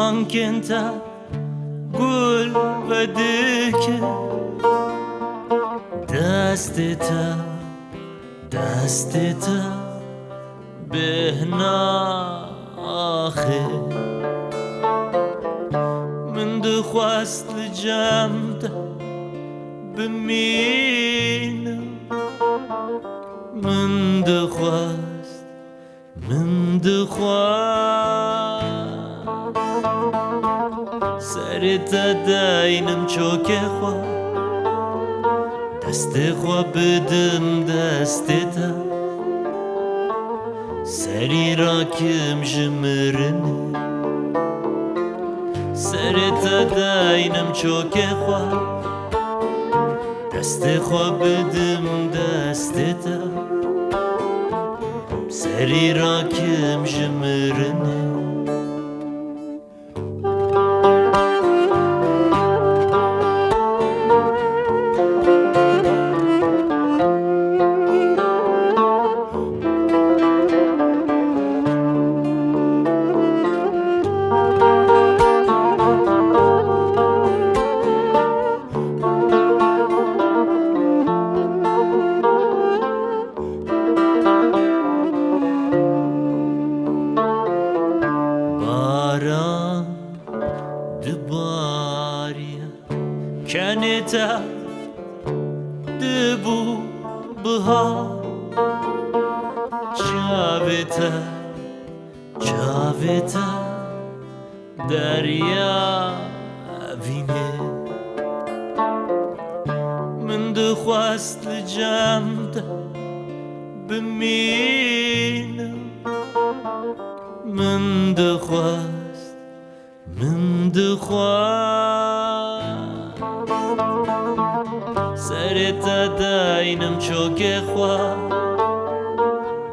شانکنتا گل و دکه دستتا بهنا آخه من دخواست لجمده بمینم من دخواست سرتا داینم چوکه خوا دست خوا بدم دستتا سری را کم جمرنه سرتا داینم چوکه خوا دست خوا بدم دستتا سری را کم جمرنه کنتا دبو بهار چاوتا دریا وینه من دخواست لجمده بمینم من دخواست سرتا داینم چوکه خوا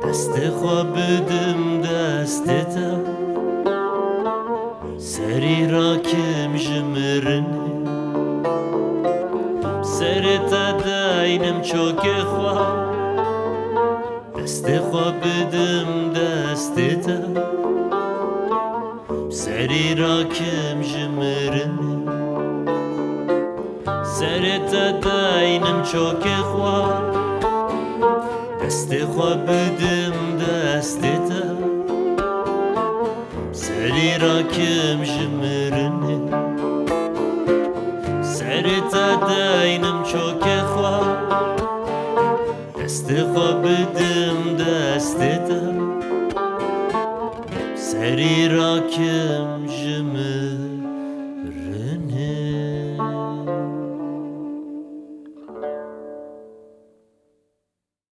دست خوا بدم دستتا سری را کم جمرنه سرتا داینم چوکه خوا دست خوا بدم دستتا سری را کم جمرنه سرتا داینم چوکه خوا دست خوا بدم دستتا سری را کم جمرنه سرتا داینم چوکه خوا دست خوا بدم دستتا سری را کم جمرنه